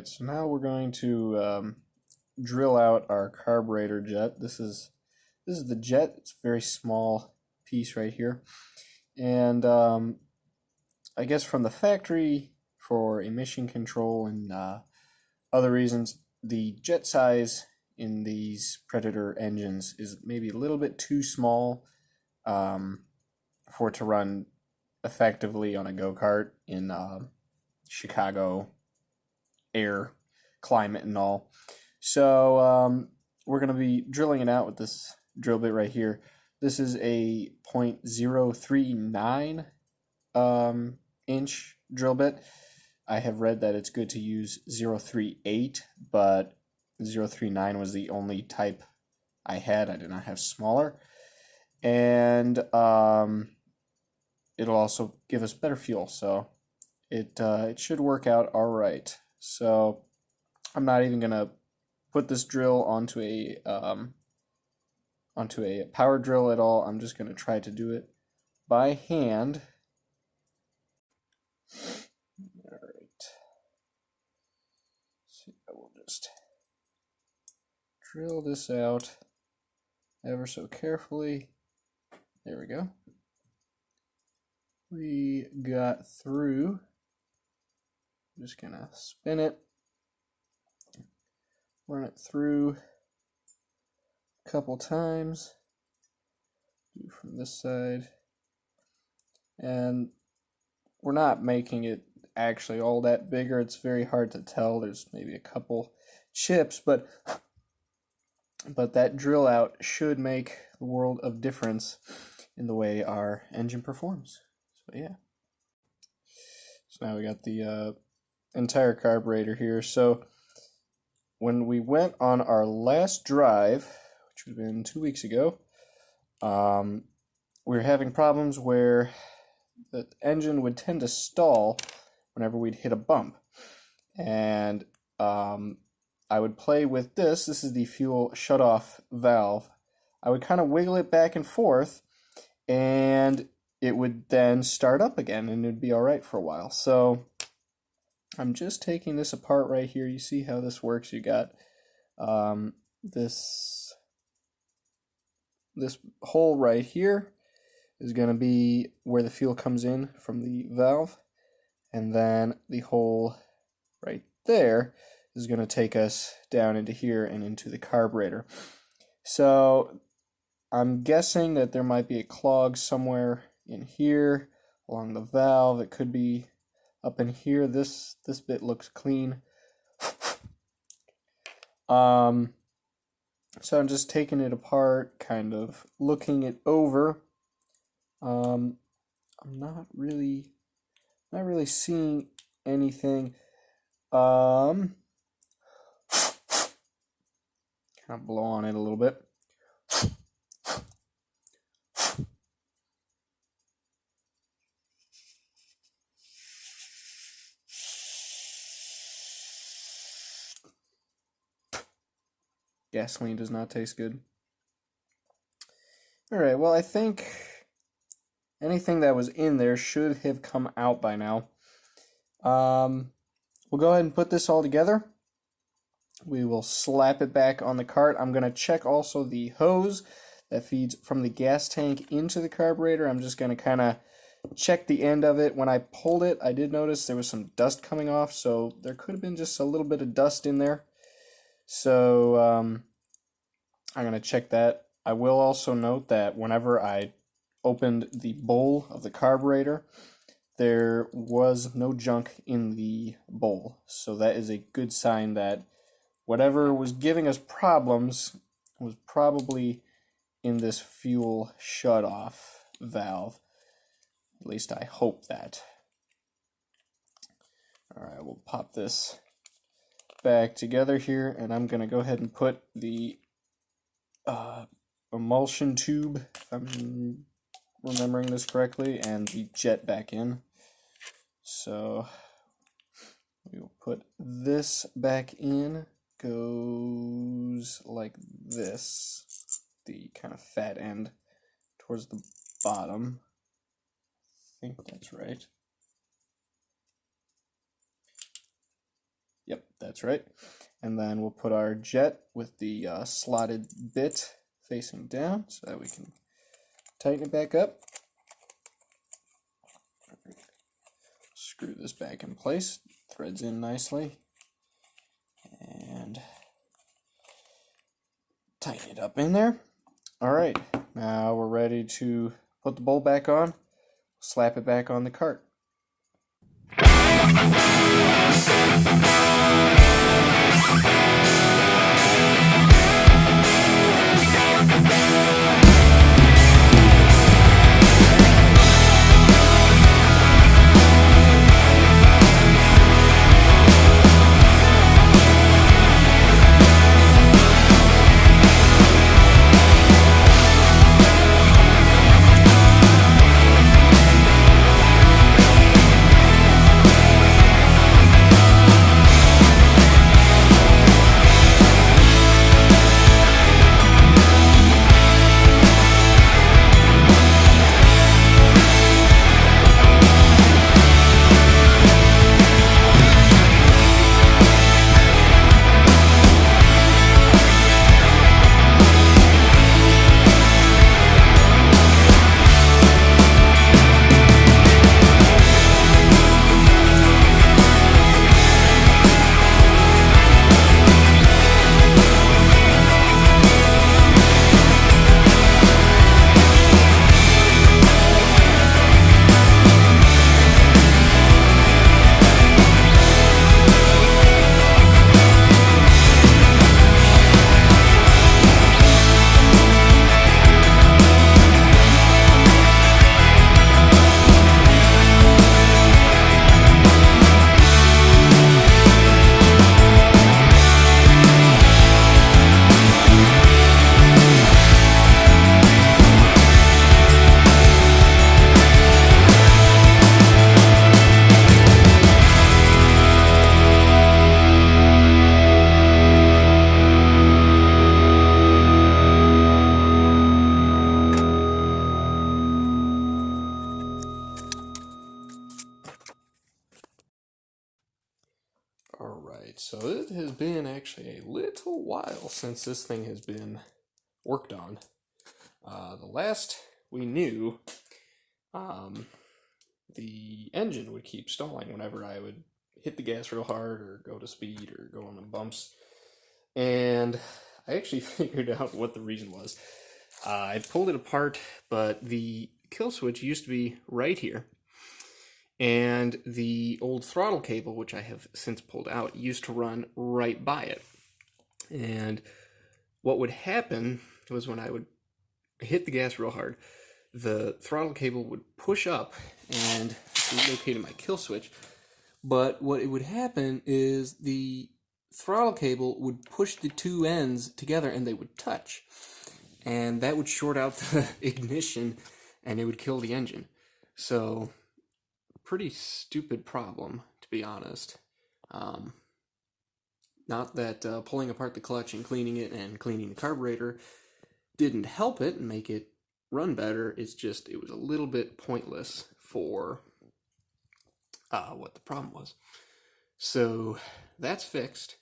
Alright, so now we're going to drill out our carburetor jet. This is the jet. It's a very small piece right here. And I guess from the factory, for emission control and other reasons, the jet size in these Predator engines is maybe a little bit too small for it to run effectively on a go-kart in Chicago air climate and all. So we're going to be drilling it out with this drill bit right here. This is a 0.039 inch drill bit. I have read that it's good to use 0.38, but 0.39 was the only type I had. I did not have smaller. And it'll also give us better fuel, so it should work out all right. So I'm not even gonna put this drill onto a power drill at all. I'm just gonna try to do it by hand. All right. So I will just drill this out ever so carefully. There we go. We got through. I'm just gonna spin it, run it through a couple times, do from this side, and we're not making it actually all that bigger. It's very hard to tell. There's maybe a couple chips, but that drill out should make a world of difference in the way our engine performs. So yeah. So now we got the entire carburetor here. So when we went on our last drive, which would have been 2 weeks ago, we were having problems where the engine would tend to stall whenever we'd hit a bump. And I would play with this. This is the fuel shutoff valve. I would kind of wiggle it back and forth, and it would then start up again, and it'd be all right for a while. So I'm just taking this apart right here. You see how this works. You got this hole right here is going to be where the fuel comes in from the valve, and then the hole right there is going to take us down into here and into the carburetor. So I'm guessing that there might be a clog somewhere in here along the valve. It could be up in here. This bit looks clean. So I'm just taking it apart, kind of looking it over. I'm not really seeing anything. Kind of blow on it a little bit. Gasoline does not taste good. Alright, well, I think anything that was in there should have come out by now. We'll go ahead and put this all together. We will slap it back on the cart. I'm going to check also the hose that feeds from the gas tank into the carburetor. I'm just going to kind of check the end of it. When I pulled it, I did notice there was some dust coming off, so there could have been just a little bit of dust in there. So I'm going to check that. I will also note that whenever I opened the bowl of the carburetor, there was no junk in the bowl. So that is a good sign that whatever was giving us problems was probably in this fuel shutoff valve. At least I hope that. Alright, we'll pop this back together here, and I'm going to go ahead and put the emulsion tube, if I'm remembering this correctly, and the jet back in. So we will put this back in. Goes like this, the kind of fat end towards the bottom. I think that's right. Yep, that's right. And then we'll put our jet with the slotted bit facing down so that we can tighten it back up. Screw this back in place, threads in nicely, and tighten it up in there. Alright, now we're ready to put the bowl back on, slap it back on the cart. Alright, so it has been actually a little while since this thing has been worked on. The last we knew, the engine would keep stalling whenever I would hit the gas real hard or go to speed or go on the bumps. And I actually figured out what the reason was. I pulled it apart, but the kill switch used to be right here. And the old throttle cable, which I have since pulled out, used to run right by it. And what would happen was when I would hit the gas real hard, the throttle cable would push up and located my kill switch. But what it would happen is the throttle cable would push the two ends together and they would touch. And that would short out the ignition and it would kill the engine. So, pretty stupid problem, to be honest. Not that pulling apart the clutch and cleaning it and cleaning the carburetor didn't help it and make it run better. It's just, it was a little bit pointless for what the problem was. So that's fixed,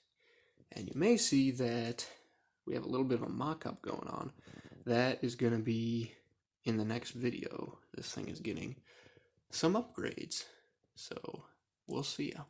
and you may see that we have a little bit of a mock-up going on. That is going to be in the next video. This thing is getting some upgrades, so we'll see ya.